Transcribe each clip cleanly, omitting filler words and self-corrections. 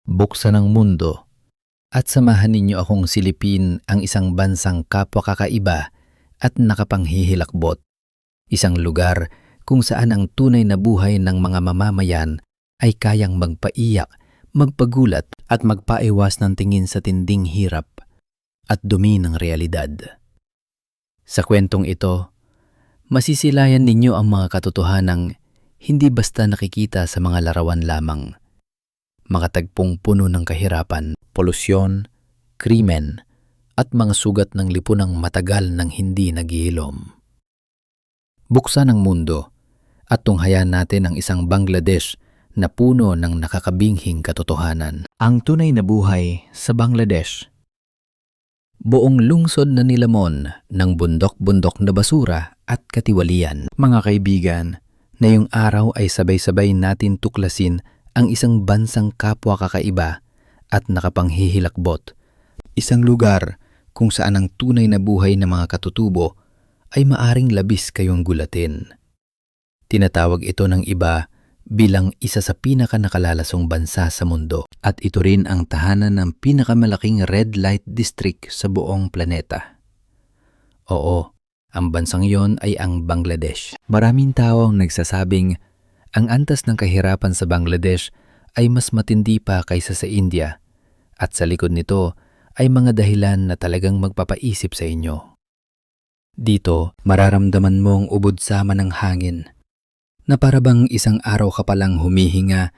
Buksan ang mundo at samahan ninyo akong silipin ang isang bansang kapwa kakaiba at nakapanghihilakbot. Isang lugar kung saan ang tunay na buhay ng mga mamamayan ay kayang magpaiyak, magpagulat at magpaiwas ng tingin sa tinding hirap at dumi ng realidad. Sa kwentong ito, masisilayan ninyo ang mga katotohanang hindi basta nakikita sa mga larawan lamang. Makatagpong puno ng kahirapan, polusyon, krimen, at mga sugat ng lipunang matagal ng hindi naghihilom. Buksan ang mundo at tunghayan natin ang isang Bangladesh na puno ng nakakabinghing katotohanan. Ang tunay na buhay sa Bangladesh. Buong lungsod na nilamon ng bundok-bundok na basura at katiwalian. Mga kaibigan, ngayong araw ay sabay-sabay natin tuklasin ang isang bansang kapwa kakaiba at nakapanghihilakbot. Isang lugar kung saan ang tunay na buhay ng mga katutubo ay maaring labis kayong gulatin. Tinatawag ito ng iba bilang isa sa pinakanakalalasong bansa sa mundo at ito rin ang tahanan ng pinakamalaking red light district sa buong planeta. Oo, ang bansang iyon ay ang Bangladesh. Maraming tao ang nagsasabing ang antas ng kahirapan sa Bangladesh ay mas matindi pa kaysa sa India at sa likod nito ay mga dahilan na talagang magpapaisip sa inyo. Dito, mararamdaman mong ubod sama ng hangin na parabang isang araw ka palang humihinga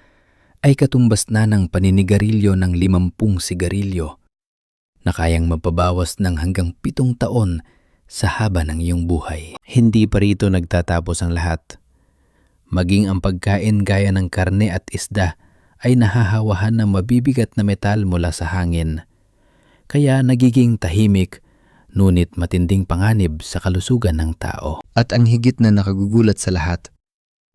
ay katumbas na ng paninigarilyo ng 50 sigarilyo na kayang mapabawas ng hanggang 7 taon sa haba ng iyong buhay. Hindi pa rito nagtatapos ang lahat. Maging ang pagkain gaya ng karne at isda ay nahahawahan ng mabibigat na metal mula sa hangin. Kaya nagiging tahimik, ngunit matinding panganib sa kalusugan ng tao. At ang higit na nakagugulat sa lahat,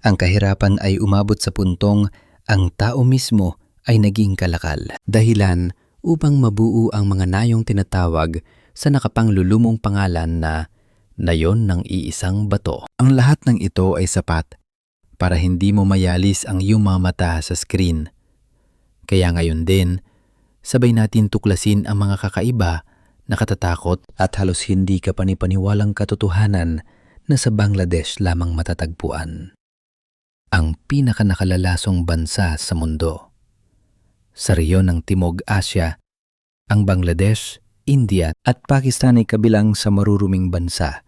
ang kahirapan ay umabot sa puntong ang tao mismo ay naging kalakal. Dahilan upang mabuo ang mga nayong tinatawag sa nakapanglulumong pangalan na nayon ng iisang bato. Ang lahat ng ito ay sapat para hindi mo mayalis ang iyong mga mata sa screen. Kaya ngayon din, sabay natin tuklasin ang mga kakaiba, nakatatakot at halos hindi ka panipaniwalang katotohanan na sa Bangladesh lamang matatagpuan. Ang pinakanakalalasong bansa sa mundo. Sa rehiyon ng Timog Asya, ang Bangladesh, India at Pakistan ay kabilang sa maruruming bansa.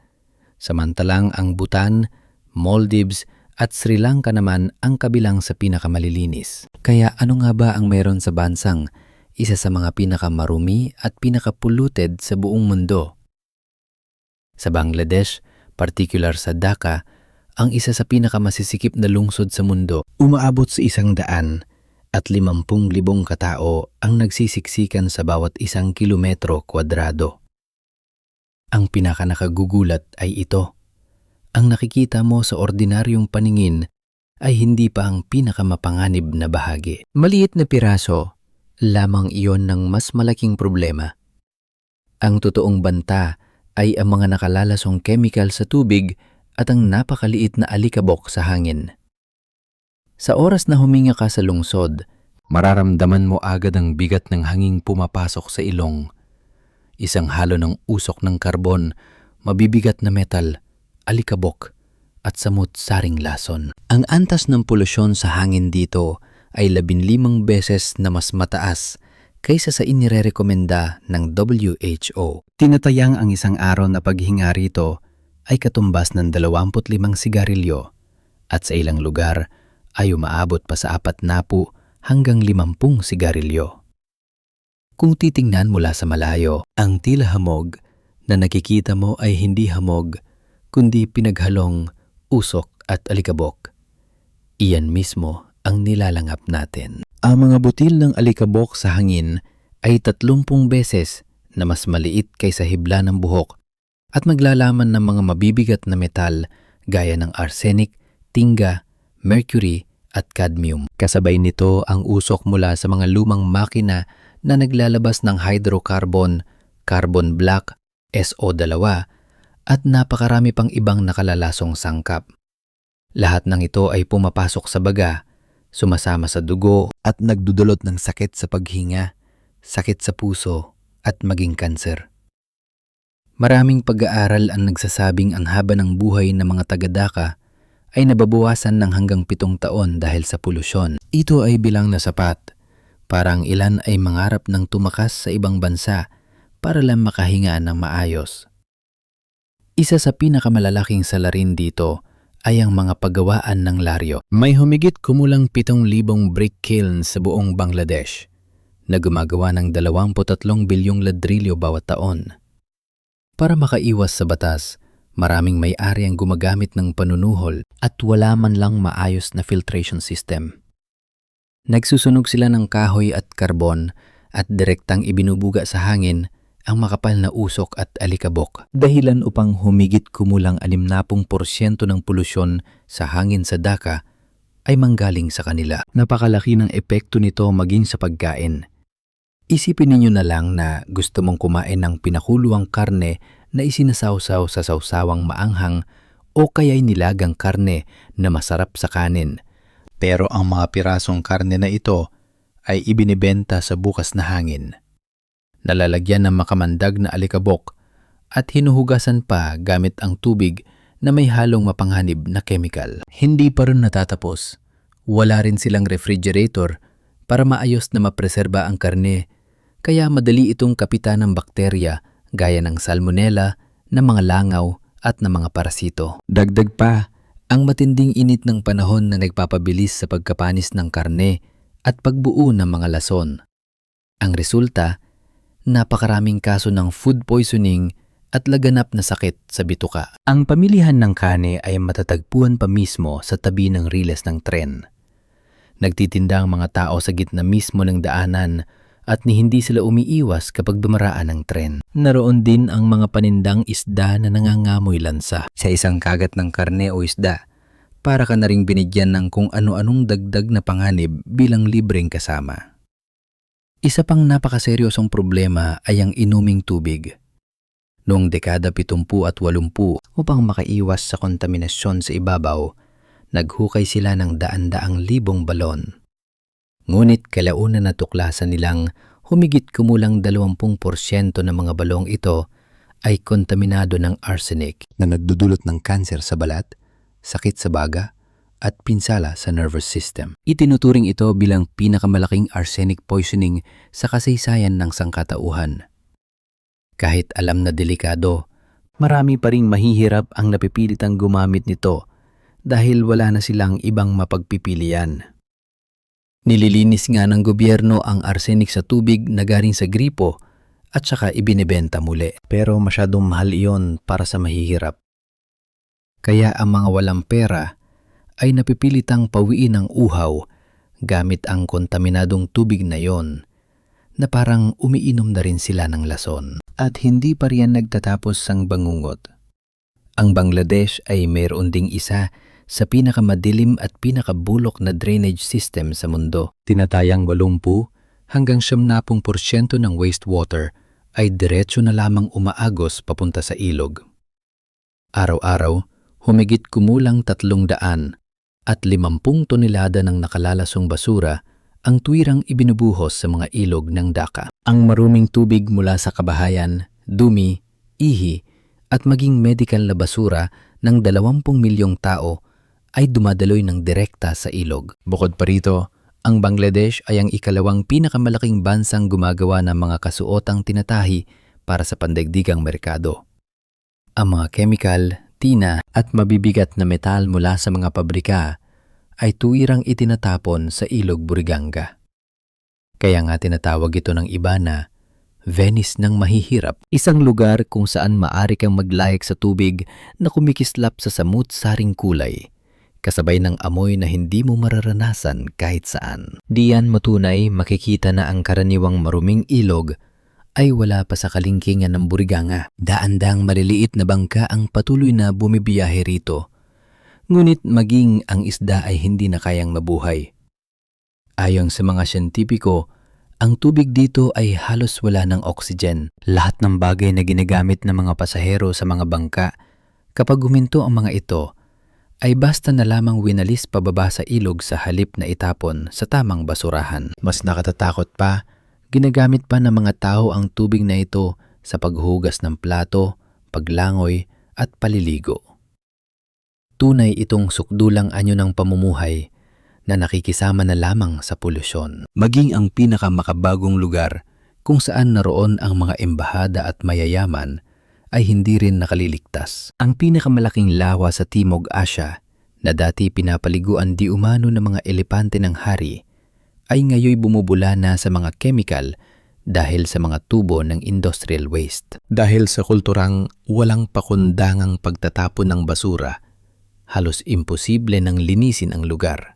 Samantalang ang Bhutan, Maldives at Sri Lanka naman ang kabilang sa pinakamalilinis. Kaya ano nga ba ang meron sa bansang isa sa mga pinakamarumi at pinakapolluted sa buong mundo? Sa Bangladesh, particular sa Dhaka, ang isa sa pinakamasisikip na lungsod sa mundo, umaabot sa 150,000 katao ang nagsisiksikan sa bawat 1 kilometro kwadrado. Ang pinakanakagugulat ay ito. Ang nakikita mo sa ordinaryong paningin ay hindi pa ang pinakamapanganib na bahagi. Maliit na piraso, lamang iyon ng mas malaking problema. Ang totoong banta ay ang mga nakalalasong chemical sa tubig at ang napakaliit na alikabok sa hangin. Sa oras na huminga ka sa lungsod, mararamdaman mo agad ang bigat ng hanging pumapasok sa ilong. Isang halo ng usok ng karbon, mabibigat na metal, alikabok at samut-saring lason. Ang antas ng polusyon sa hangin dito ay 15 beses na mas mataas kaysa sa inirerekomenda ng WHO. Tinatayang ang isang araw na paghinga rito ay katumbas ng 25 sigarilyo at sa ilang lugar ay umaabot pa sa 40 hanggang 50 sigarilyo. Kung titingnan mula sa malayo, ang tila hamog na nakikita mo ay hindi hamog kundi pinaghalong usok at alikabok. Iyan mismo ang nilalangap natin. Ang mga butil ng alikabok sa hangin ay 30 beses na mas maliit kaysa hibla ng buhok at maglalaman ng mga mabibigat na metal gaya ng arsenic, tingga, mercury at cadmium. Kasabay nito ang usok mula sa mga lumang makina na naglalabas ng hydrocarbon, carbon black, SO2 at napakarami pang ibang nakalalasong sangkap. Lahat ng ito ay pumapasok sa baga, sumasama sa dugo at nagdudulot ng sakit sa paghinga, sakit sa puso at maging kanser. Maraming pag-aaral ang nagsasabing ang haba ng buhay ng mga taga-Dhaka ay nababawasan ng hanggang 7 taon dahil sa polusyon. Ito ay bilang na sapat para ang ilan ay mangarap ng tumakas sa ibang bansa para lang makahinga ng maayos. Isa sa pinakamalalaking salarin dito ay ang mga paggawaan ng laryo. May humigit kumulang 7,000 brick kilns sa buong Bangladesh na gumagawa ng 23 bilyong ladrilyo bawat taon. Para makaiwas sa batas, maraming may-ari ang gumagamit ng panunuhol at wala man lang maayos na filtration system. Nagsusunog sila ng kahoy at karbon at direktang ibinubuga sa hangin ang makapal na usok at alikabok. Dahilan upang humigit kumulang 60% ng polusyon sa hangin sa Dhaka ay manggaling sa kanila. Napakalaki ng epekto nito maging sa pagkain. Isipin ninyo na lang na gusto mong kumain ng pinakuluang karne na isinasawsaw sa sawsawang maanghang o kaya'y nilagang karne na masarap sa kanin. Pero ang mga pirasong karne na ito ay ibinibenta sa bukas na hangin. Nalalagyan ng makamandag na alikabok at hinuhugasan pa gamit ang tubig na may halong mapanghanib na chemical. Hindi pa rin natatapos. Wala rin silang refrigerator para maayos na mapreserba ang karne, kaya madali itong kapitan ng bakterya gaya ng salmonella, ng mga langaw at ng mga parasito. Dagdag pa, ang matinding init ng panahon na nagpapabilis sa pagkapanis ng karne at pagbuo ng mga lason. Ang resulta, napakaraming kaso ng food poisoning at laganap na sakit sa bituka. Ang pamilihan ng kane ay matatagpuan pa mismo sa tabi ng riles ng tren. Nagtitinda ang mga tao sa gitna mismo ng daanan at hindi sila umiiwas kapag dumaraan ng tren. Naroon din ang mga panindang isda na nangangamoy lansa. Sa isang kagat ng karne o isda, para ka na ring binigyan ng kung ano-anong dagdag na panganib bilang libreng kasama. Isa pang napakaseryosong problema ay ang inuming tubig. Noong dekada 70 at 80, upang makaiwas sa kontaminasyon sa ibabaw, naghukay sila ng daan-daang libong balon. Ngunit kalaunan natuklasan nilang humigit kumulang 20% ng mga balong ito ay kontaminado ng arsenic na nagdudulot ng kanser sa balat, sakit sa baga, at pinsala sa nervous system. Itinuturing ito bilang pinakamalaking arsenic poisoning sa kasaysayan ng sangkatauhan. Kahit alam na delikado, marami pa ring mahihirap ang napipilitang gumamit nito dahil wala na silang ibang mapagpipilian. Nililinis nga ng gobyerno ang arsenic sa tubig na galing sa gripo at saka ibinebenta muli. Pero masyadong mahal iyon para sa mahihirap. Kaya ang mga walang pera ay napipilitang pawiin ng uhaw gamit ang kontaminadong tubig na yon na parang umiinom na rin sila ng lason. At hindi pa riyan nagtatapos ang bangungot. Ang Bangladesh ay mayroon ding isa sa pinakamadilim at pinakabulok na drainage system sa mundo. Tinatayang 80 hanggang 70% ng wastewater ay diretso na lamang umaagos papunta sa ilog. Araw-araw, humigit kumulang 300 at 50 tonelada ng nakalalasong basura ang tuwirang ibinubuhos sa mga ilog ng Dhaka. Ang maruming tubig mula sa kabahayan, dumi, ihi at maging medical na basura ng 20 milyong tao ay dumadaloy ng direkta sa ilog. Bukod pa rito, ang Bangladesh ay ang ikalawang pinakamalaking bansang gumagawa ng mga kasuotang tinatahi para sa pandaigdigang merkado. Ang mga chemical, tina at mabibigat na metal mula sa mga pabrika ay tuwirang itinatapon sa ilog Buriganga. Kaya nga tinatawag ito ng iba na Venice ng mahihirap, isang lugar kung saan maaari kang maglayag sa tubig na kumikislap sa samut-saring kulay, kasabay ng amoy na hindi mo mararanasan kahit saan. Diyan mo tunay makikita na ang karaniwang maruming ilog ay wala pa sa kalingkingan ng Buriganga. Daan-daang maliliit na bangka ang patuloy na bumibiyahe rito. Ngunit maging ang isda ay hindi na kayang mabuhay. Ayon sa mga siyentipiko, ang tubig dito ay halos wala ng oxygen. Lahat ng bagay na ginagamit ng mga pasahero sa mga bangka, kapag huminto ang mga ito, ay basta na lamang winalis pababa sa ilog sa halip na itapon sa tamang basurahan. Mas nakatatakot pa, ginagamit pa ng mga tao ang tubig na ito sa paghugas ng plato, paglangoy at paliligo. Tunay itong sukdulang anyo ng pamumuhay na nakikisama na lamang sa polusyon. Maging ang pinakamakabagong lugar kung saan naroon ang mga embahada at mayayaman ay hindi rin nakaliligtas. Ang pinakamalaking lawa sa Timog Asya na dati pinapaliguan di umano ng mga elepante ng hari ay ngayoy bumubula na sa mga chemical dahil sa mga tubo ng industrial waste. Dahil sa kulturang walang pakundangang pagtatapon ng basura, halos imposible nang linisin ang lugar.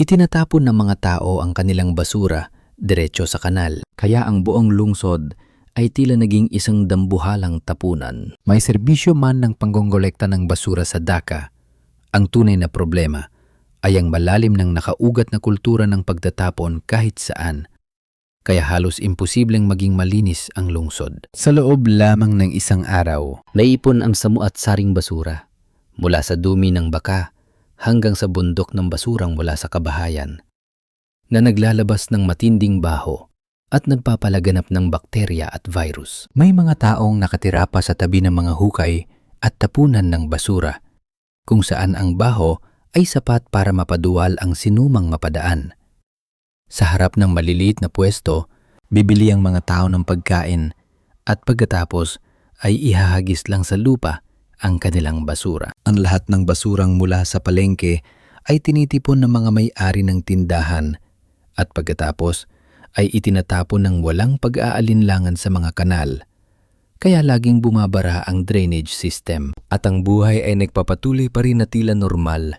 Itinatapon ng mga tao ang kanilang basura diretso sa kanal, kaya ang buong lungsod ay tila naging isang dambuhalang tapunan. May serbisyo man ng panggongolekta ng basura sa Dhaka, ang tunay na problema ay ang malalim ng nakaugat na kultura ng pagtatapon kahit saan, kaya halos imposibleng maging malinis ang lungsod. Sa loob lamang ng isang araw, naipon ang samu at saring basura, mula sa dumi ng baka hanggang sa bundok ng basurang mula sa kabahayan, na naglalabas ng matinding baho at nagpapalaganap ng bakterya at virus. May mga taong nakatira pa sa tabi ng mga hukay at tapunan ng basura, kung saan ang baho ay sapat para mapaduwal ang sinumang mapadaan. Sa harap ng maliliit na pwesto, bibili ang mga tao ng pagkain at pagkatapos ay ihahagis lang sa lupa ang kanilang basura. Ang lahat ng basurang mula sa palengke ay tinitipon ng mga may-ari ng tindahan at pagkatapos ay itinatapon ng walang pag-aalinlangan sa mga kanal. Kaya laging bumabara ang drainage system at ang buhay ay nagpapatuloy pa rin na tila normal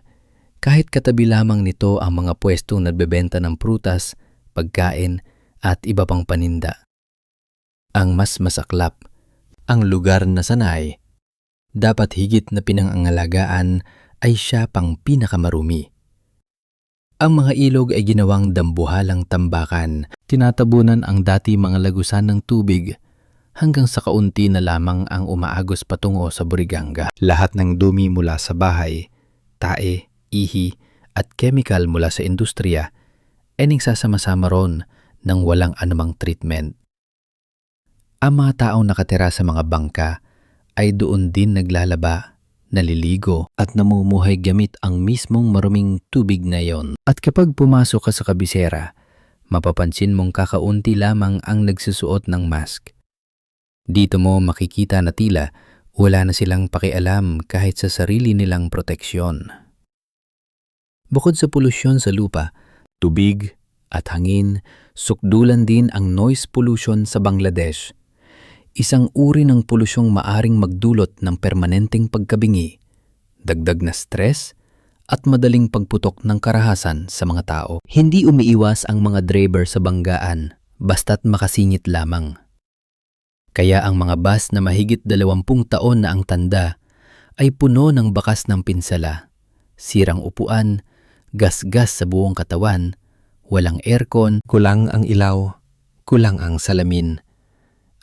kahit katabi lamang nito ang mga pwestong nagbebenta ng prutas, pagkain at iba pang paninda. Ang mas masaklap, ang lugar na sanay, dapat higit na pinangangalagaan ay siya pang pinakamarumi. Ang mga ilog ay ginawang dambuhalang tambakan, tinatabunan ang dati mga lagusan ng tubig hanggang sa kaunti na lamang ang umaagos patungo sa Buriganga. Lahat ng dumi mula sa bahay, tae, ihi at chemical mula sa industriya ay nagsasama-sama ron ng walang anumang treatment. Ang mga taong nakatira sa mga bangka ay doon din naglalaba, naliligo at namumuhay gamit ang mismong maruming tubig na yon. At kapag pumasok ka sa kabisera, mapapansin mong kakaunti lamang ang nagsusuot ng mask. Dito mo makikita na tila wala na silang pakialam kahit sa sarili nilang proteksyon. Bukod sa polusyon sa lupa, tubig at hangin, sukdulan din ang noise pollution sa Bangladesh. Isang uri ng polusyong maaring magdulot ng permanenteng pagkabingi, dagdag na stress, at madaling pagputok ng karahasan sa mga tao. Hindi umiiwas ang mga driver sa banggaan basta't makasingit lamang. Kaya ang mga bus na mahigit 20 taon na ang tanda ay puno ng bakas ng pinsala, sirang upuan, gas-gas sa buong katawan, walang aircon, kulang ang ilaw, kulang ang salamin,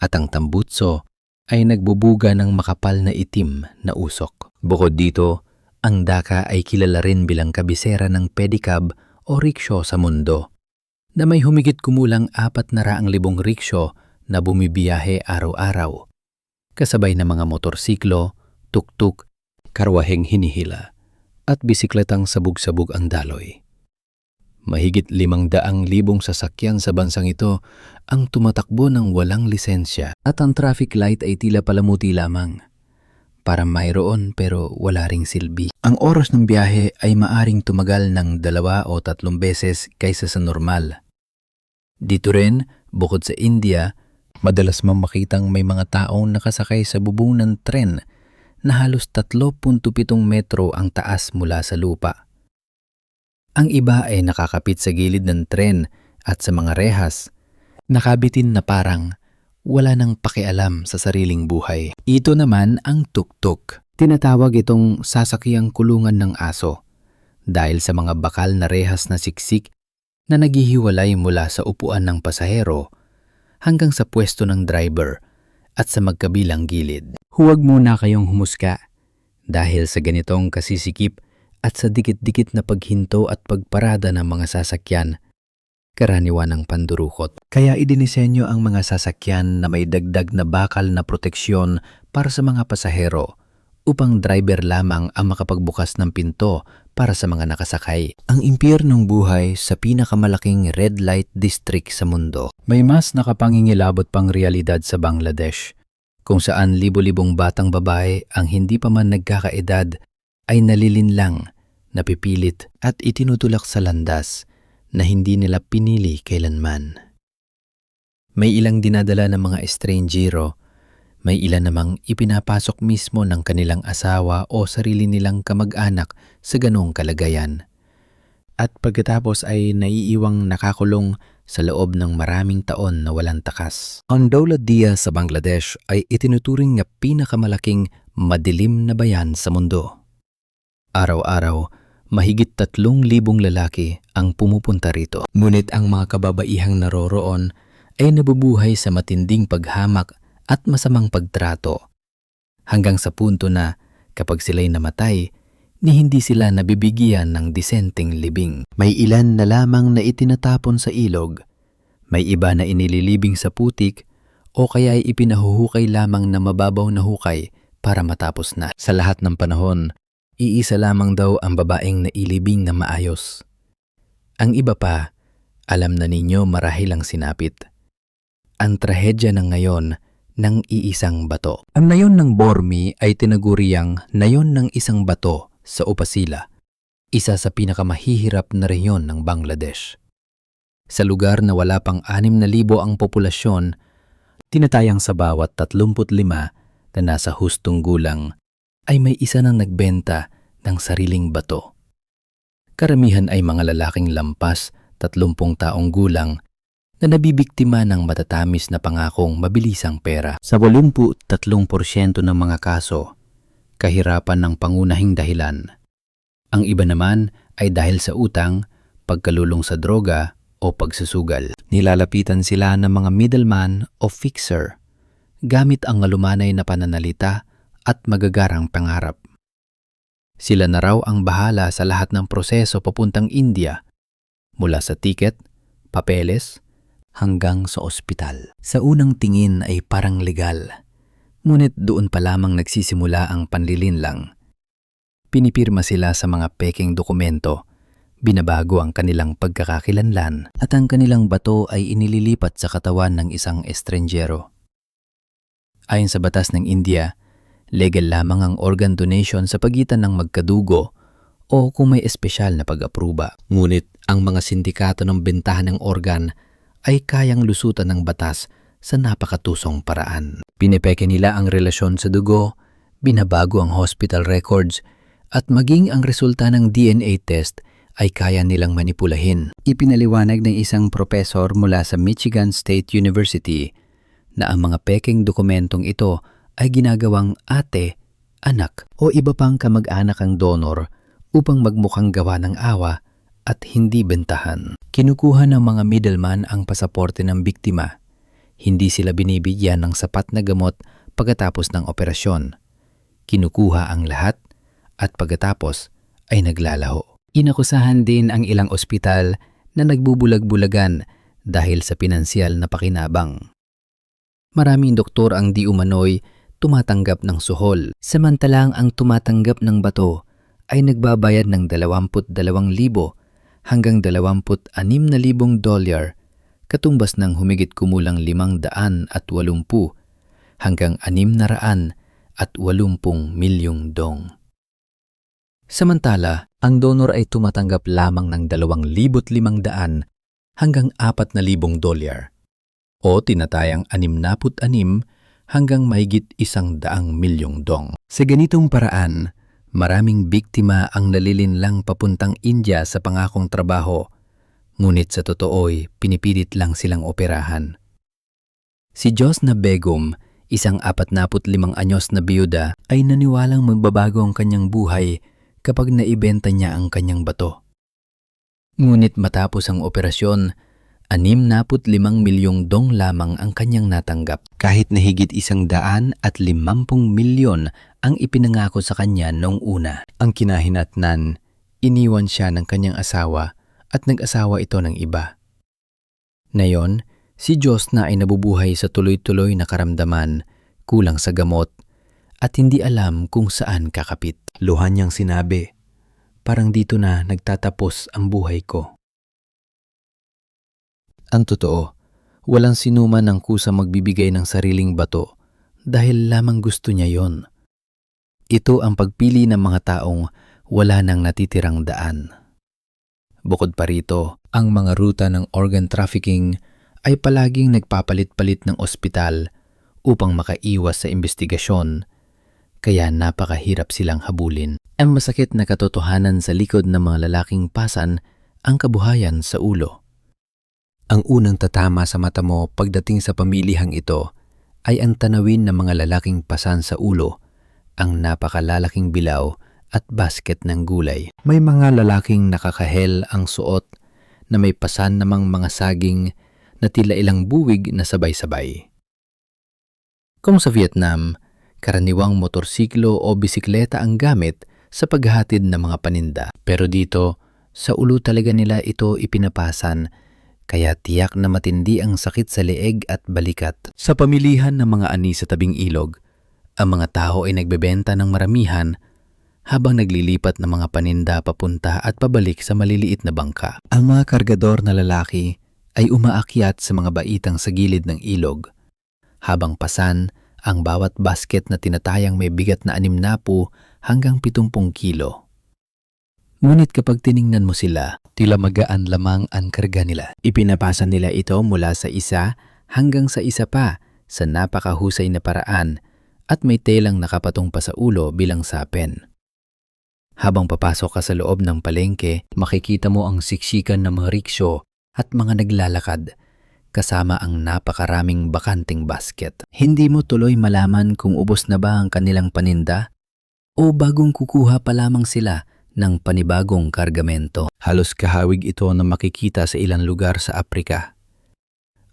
at ang tambutso ay nagbubuga ng makapal na itim na usok. Bukod dito, ang Dhaka ay kilala rin bilang kabisera ng pedicab o rickshaw sa mundo, na may humigit kumulang 400,000 rickshaw na bumibiyahe araw-araw, kasabay ng mga motorsiklo, tuk-tuk, karwaheng hinihila, at bisikletang sabog-sabog ang daloy. Mahigit 500,000 sasakyan sa bansang ito ang tumatakbo ng walang lisensya at ang traffic light ay tila palamuti lamang. Para mayroon pero wala ring silbi. Ang oras ng biyahe ay maaring tumagal ng 2 o 3 beses kaysa sa normal. Dito rin, bukod sa India, madalas mamakitang may mga taong nakasakay sa bubong ng tren na halos 3.7 metro ang taas mula sa lupa. Ang iba ay nakakapit sa gilid ng tren at sa mga rehas, nakabitin na parang wala nang pakialam sa sariling buhay. Ito naman ang tuk-tuk. Tinatawag itong sasakyang kulungan ng aso dahil sa mga bakal na rehas na siksik na naghihiwalay mula sa upuan ng pasahero hanggang sa pwesto ng driver at sa magkabilang gilid. Huwag muna kayong humusga Dahil sa ganitong kasisikip at sa dikit-dikit na paghinto at pagparada ng mga sasakyan, karaniwan ng pandurukot. Kaya idinisenyo ang mga sasakyan na may dagdag na bakal na proteksyon para sa mga pasahero upang driver lamang ang makapagbukas ng pinto para sa mga nakasakay. Ang impyernong buhay sa pinakamalaking red light district sa mundo. May mas nakapangingilabot pang realidad sa Bangladesh, kung saan libo-libong batang babae ang hindi pa man nagkakaedad ay nalilinlang, napipilit at itinutulak sa landas na hindi nila pinili kailanman. May ilang dinadala ng mga estranjero, may ilan namang ipinapasok mismo ng kanilang asawa o sarili nilang kamag-anak sa ganong kalagayan. At pagkatapos ay naiiwang nakakulong sa loob ng maraming taon na walang takas. Ang Dowladiya sa Bangladesh ay itinuturing na pinakamalaking madilim na bayan sa mundo. Araw-araw, mahigit 3,000 lalaki ang pumupunta rito. Ngunit ang mga kababaihang naroroon ay nabubuhay sa matinding paghamak at masamang pagtrato, hanggang sa punto na kapag sila'y namatay, ni hindi sila nabibigyan ng disenteng libing. May ilan na lamang na itinatapon sa ilog, may iba na inililibing sa putik, o kaya ay ipinahuhukay lamang na mababaw na hukay para matapos na. Sa lahat ng panahon, iisa lamang daw ang babaeng nailibing na maayos. Ang iba pa, alam na ninyo marahil ang sinapit. Ang trahedya ng ngayon ng iisang bato. Ang nayon ng Bormi ay tinaguriang nayon ng isang bato sa Upazila, isa sa pinakamahihirap na rehiyon ng Bangladesh. Sa lugar na wala pang 6,000 ang populasyon, tinatayang sa bawat 35 na nasa hustong gulang ay may isa nang nagbenta ng sariling bato. Karamihan ay mga lalaking lampas 30 taong gulang na nabibiktima ng matatamis na pangakong mabilisang pera. Sa 83% ng mga kaso, kahirapan ng pangunahing dahilan. Ang iba naman ay dahil sa utang, pagkalulong sa droga o pagsusugal. Nilalapitan sila ng mga middleman o fixer gamit ang alumanay na pananalita at magagarang pangarap. Sila na raw ang bahala sa lahat ng proseso papuntang India, mula sa tiket, papeles, hanggang sa ospital. Sa unang tingin ay parang legal, ngunit doon pa lamang nagsisimula ang panlilinlang. Pinipirma sila sa mga peking dokumento, binabago ang kanilang pagkakakilanlan, at ang kanilang bato ay inililipat sa katawan ng isang estranjero. Ayon sa batas ng India, legal lamang ang organ donation sa pagitan ng magkadugo o kung may espesyal na pag-apruba. Ngunit ang mga sindikato ng bentahan ng organ ay kayang lusutan ng batas sa napakatusong paraan. Pinepeke nila ang relasyon sa dugo, binabago ang hospital records, at maging ang resulta ng DNA test ay kaya nilang manipulahin. Ipinaliwanag ng isang propesor mula sa Michigan State University na ang mga peking dokumentong ito ay ginagawang ate, anak o iba pang kamag-anak ang donor upang magmukhang gawa ng awa at hindi bentahan. Kinukuha ng mga middleman ang pasaporte ng biktima. Hindi sila binibigyan ng sapat na gamot pagkatapos ng operasyon. Kinukuha ang lahat at pagkatapos ay naglalaho. Inakusahan din ang ilang ospital na nagbubulag-bulagan dahil sa pinansyal na pakinabang. Maraming doktor ang di umano'y tumatanggap ng suhol, samantalang ang tumatanggap ng bato ay nagbabayad ng 22,000 hanggang 26,000 dolyar, katumbas ng humigit kumulang 580 hanggang 680 milyong dong. Samantala, ang donor ay tumatanggap lamang ng 2,500 hanggang 4,000 dolyar o tinatayang 66 hanggang mahigit 100 milyong dong. Sa ganitong paraan, maraming biktima ang nalilinlang papuntang India sa pangakong trabaho, ngunit sa totoo'y pinipilit lang silang operahan. Si Josna Begum, isang 45 anyos na biyuda, ay naniwalang magbabago ang kanyang buhay kapag naibenta niya ang kanyang bato. Ngunit matapos ang operasyon, 65 milyong dong lamang ang kanyang natanggap, kahit na higit 150 milyon ang ipinangako sa kanya noong una. Ang kinahinatnan, iniwan siya ng kanyang asawa at nag-asawa ito ng iba. Ngayon, si Josna ay nabubuhay sa tuloy-tuloy na karamdaman, kulang sa gamot, at hindi alam kung saan kakapit. Luhan niyang sinabi, "Parang dito na nagtatapos ang buhay ko." Ang totoo, walang sinuman ang kusa magbibigay ng sariling bato dahil lamang gusto niya yon. Ito ang pagpili ng mga taong wala nang natitirang daan. Bukod pa rito, ang mga ruta ng organ trafficking ay palaging nagpapalit-palit ng ospital upang makaiwas sa investigasyon, kaya napakahirap silang habulin. Ang masakit na katotohanan sa likod ng mga lalaking pasan ang kabuhayan sa ulo. Ang unang tatama sa mata mo pagdating sa pamilihang ito ay ang tanawin ng mga lalaking pasan sa ulo, ang napakalalaking bilaw at basket ng gulay. May mga lalaking nakakahel ang suot na may pasan namang mga saging na tila ilang buwig na sabay-sabay. Kung sa Vietnam, karaniwang motorsiklo o bisikleta ang gamit sa paghahatid ng mga paninda. Pero dito, sa ulo talaga nila ito ipinapasan, kaya tiyak na matindi ang sakit sa leeg at balikat. Sa pamilihan ng mga ani sa tabing ilog, ang mga tao ay nagbebenta ng maramihan habang naglilipat ng mga paninda papunta at pabalik sa maliliit na bangka. Ang mga kargador na lalaki ay umaakyat sa mga baitang sa gilid ng ilog, habang pasan ang bawat basket na tinatayang may bigat na 60 hanggang 70 kilo. Ngunit kapag tiningnan mo sila, tila magaan lamang ang karga nila. Ipinapasa nila ito mula sa isa hanggang sa isa pa sa napakahusay na paraan at may telang nakapatong pa sa ulo bilang sapen. Habang papasok ka sa loob ng palengke, makikita mo ang siksikan ng mga riksyo at mga naglalakad, kasama ang napakaraming bakanting basket. Hindi mo tuloy malaman kung ubos na ba ang kanilang paninda o bagong kukuha pa lamang sila ng panibagong kargamento. Halos kahawig ito na makikita sa ilang lugar sa Aprika.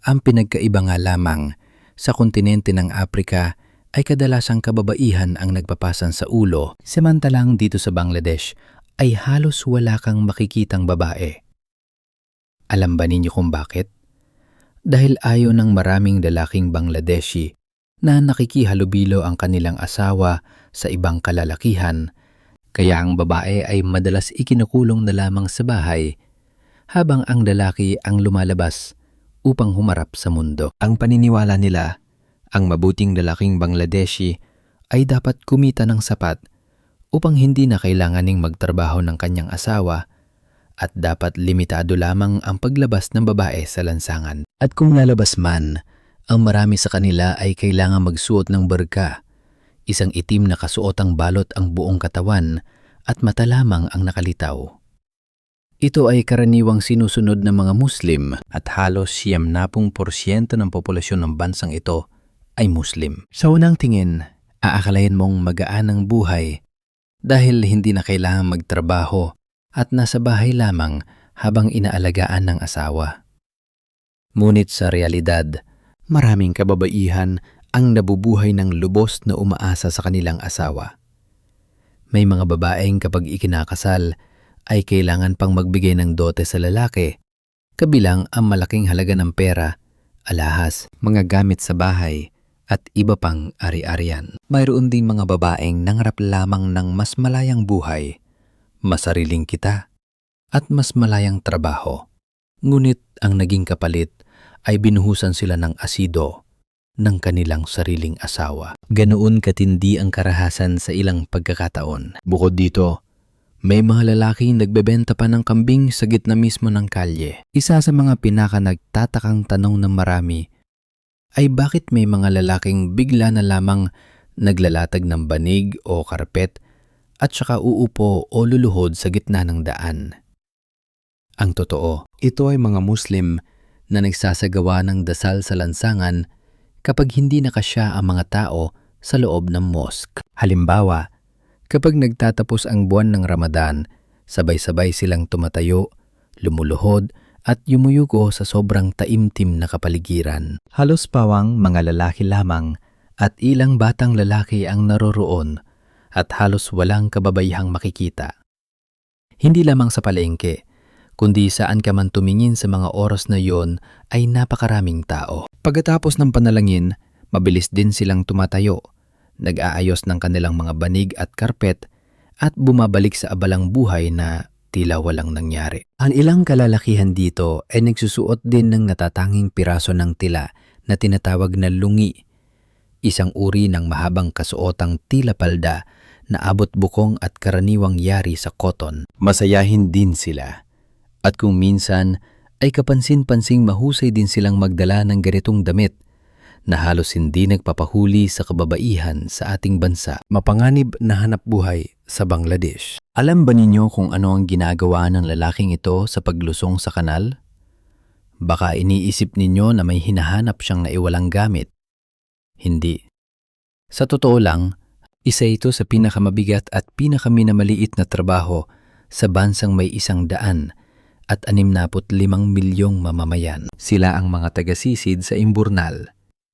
Ang pinagkaiba nga lamang, sa kontinente ng Aprika ay kadalasang kababaihan ang nagpapasan sa ulo, samantalang dito sa Bangladesh ay halos wala kang makikitang babae. Alam ba ninyo kung bakit? Dahil ayaw ng maraming lalaking Bangladeshi na nakikihalubilo ang kanilang asawa sa ibang kalalakihan, kaya ang babae ay madalas ikinukulong na lamang sa bahay habang ang lalaki ang lumalabas upang humarap sa mundo. Ang paniniwala nila, ang mabuting lalaking Bangladeshi ay dapat kumita ng sapat upang hindi na kailanganing magtrabaho ng kanyang asawa at dapat limitado lamang ang paglabas ng babae sa lansangan. At kung lalabas man, ang marami sa kanila ay kailangan magsuot ng burqa, isang itim na kasuotang balot ang buong katawan at mata lamang ang nakalitaw. Ito ay karaniwang sinusunod ng mga Muslim at halos 70% ng populasyon ng bansang ito ay Muslim. Sa unang tingin, aakalain mong magaan ang buhay dahil hindi na kailangan magtrabaho at nasa bahay lamang habang inaalagaan ng asawa. Ngunit sa realidad, maraming kababaihan ang nabubuhay ng lubos na umaasa sa kanilang asawa. May mga babaeng kapag ikinakasal ay kailangan pang magbigay ng dote sa lalaki, kabilang ang malaking halaga ng pera, alahas, mga gamit sa bahay, at iba pang ari-arian. Mayroon ding mga babaeng nangarap lamang ng mas malayang buhay, masariling kita, at mas malayang trabaho. Ngunit ang naging kapalit ay binuhusan sila ng asido ng kanilang sariling asawa. Ganoon katindi ang karahasan sa ilang pagkakataon. Bukod dito, may mga lalaking nagbebenta pa ng kambing sa gitna mismo ng kalye. Isa sa mga pinaka-nagtatakang tanong ng marami ay bakit may mga lalaking bigla na lamang naglalatag ng banig o karpet at saka uupo o luluhod sa gitna ng daan. Ang totoo, ito ay mga Muslim na nagsasagawa ng dasal sa lansangan kapag hindi nakasya ang mga tao sa loob ng mosque. Halimbawa, kapag nagtatapos ang buwan ng Ramadan, sabay-sabay silang tumatayo, lumuluhod at yumuyuko sa sobrang taimtim na kapaligiran. Halos pawang mga lalaki lamang at ilang batang lalaki ang naroroon at halos walang kababayhang makikita. Hindi lamang sa palengke, kundi saan ka man tumingin sa mga oras na yon ay napakaraming tao. Pagkatapos ng panalangin, mabilis din silang tumatayo, nag-aayos ng kanilang mga banig at karpet at bumabalik sa abalang buhay na tila walang nangyari. Ang ilang kalalakihan dito ay nagsusuot din ng natatanging piraso ng tila na tinatawag na lungi, isang uri ng mahabang kasuotang tila palda na abot bukong at karaniwang yari sa cotton. Masayahin din sila. At kung minsan ay kapansin-pansing mahusay din silang magdala ng ganitong damit na halos hindi nagpapahuli sa kababaihan sa ating bansa. Mapanganib na hanap buhay sa Bangladesh. Alam ba ninyo kung ano ang ginagawa ng lalaking ito sa paglusong sa kanal? Baka iniisip ninyo na may hinahanap siyang naiwalang gamit. Hindi. Sa totoo lang, isa ito sa pinakamabigat at pinakaminamaliit na trabaho sa bansang may 100 at 65 milyong mamamayan. Sila ang mga tagasisid sa imburnal.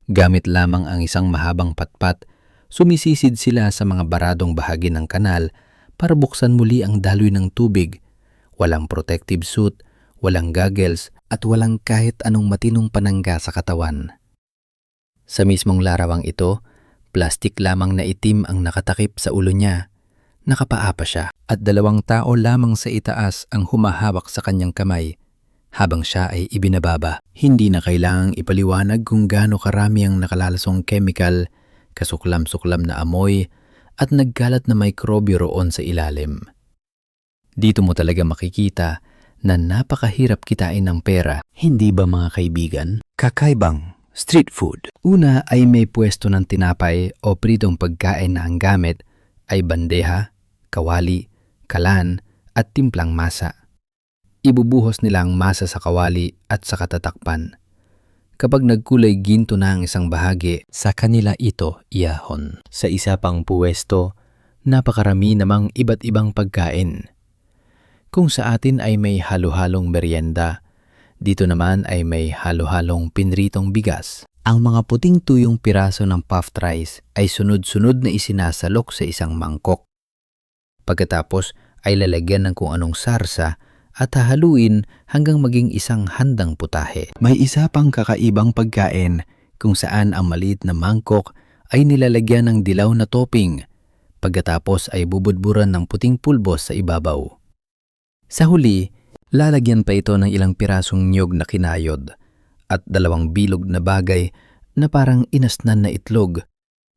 Gamit lamang ang isang mahabang patpat, sumisisid sila sa mga baradong bahagi ng kanal para buksan muli ang daloy ng tubig. Walang protective suit, walang goggles at walang kahit anong matinong panangga sa katawan. Sa mismong larawang ito, plastik lamang na itim ang nakatakip sa ulo niya. Nakapaa pa siya at 2 tao lamang sa itaas ang humahawak sa kanyang kamay habang siya ay ibinababa. Hindi na kailangang ipaliwanag kung gaano karami ang nakalalasong chemical, kasuklam-suklam na amoy at nagkalat na mikrobyo roon sa ilalim. Dito mo talaga makikita na napakahirap kitain ng pera. Hindi ba mga kaibigan? Kakaibang street food. Una ay may pwesto ng tinapay o pritong pagkain na ang gamit ay bandeha, kawali, kalan at timplang masa. Ibubuhos nila ang masa sa kawali at sa katatakpan. Kapag nagkulay ginto na ang isang bahagi, sa kanila ito iahon. Sa isa pang pwesto, napakarami namang iba't ibang pagkain. Kung sa atin ay may halo-halong merienda, dito naman ay may halo-halong pinritong bigas. Ang mga puting tuyong piraso ng puffed rice ay sunod-sunod na isinasalok sa isang mangkok. Pagkatapos ay lalagyan ng kung anong sarsa at hahaluin hanggang maging isang handang putahe. May isa pang kakaibang pagkain kung saan ang maliit na mangkok ay nilalagyan ng dilaw na topping. Pagkatapos ay bubudburan ng puting pulbos sa ibabaw. Sa huli, lalagyan pa ito ng ilang pirasong niyog na kinayod at 2 bilog na bagay na parang inasnan na itlog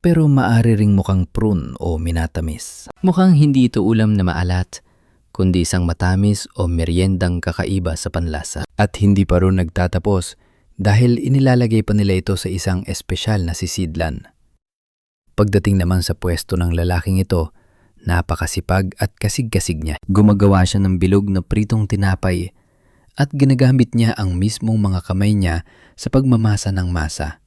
pero maaari ring mukhang prune o minatamis. Mukhang hindi ito ulam na maalat, kundi isang matamis o meriendang kakaiba sa panlasa. At hindi pa rin nagtatapos dahil inilalagay pa nila ito sa isang espesyal na sisidlan. Pagdating naman sa pwesto ng lalaking ito, napakasipag at kasig-kasig niya. Gumagawa siya ng bilog na pritong tinapay at ginagamit niya ang mismong mga kamay niya sa pagmamasa ng masa.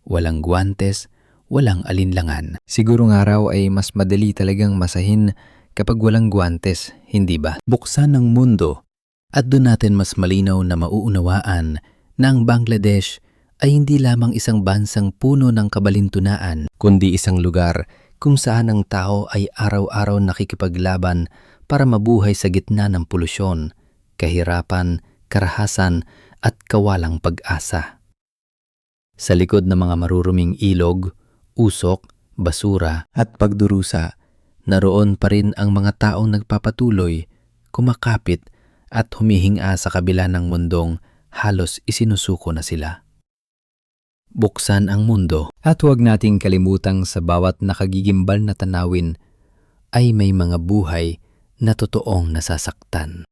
Walang guwantes, walang alinlangan. Siguro nga raw ay mas madali talagang masahin kapag walang guwantes, hindi ba? Buksan ang mundo at doon natin mas malinaw na mauunawaan na ang Bangladesh ay hindi lamang isang bansang puno ng kabalintunaan, kundi isang lugar kung saan ang tao ay araw-araw nakikipaglaban para mabuhay sa gitna ng polusyon, kahirapan, karahasan at kawalang pag-asa. Sa likod ng mga maruruming ilog, usok, basura at pagdurusa, naroon pa rin ang mga taong nagpapatuloy, kumakapit at humihinga sa kabila ng mundong halos isinusuko na sila. Buksan ang mundo at huwag nating kalimutang sa bawat nakagigimbal na tanawin ay may mga buhay na totoong nasasaktan.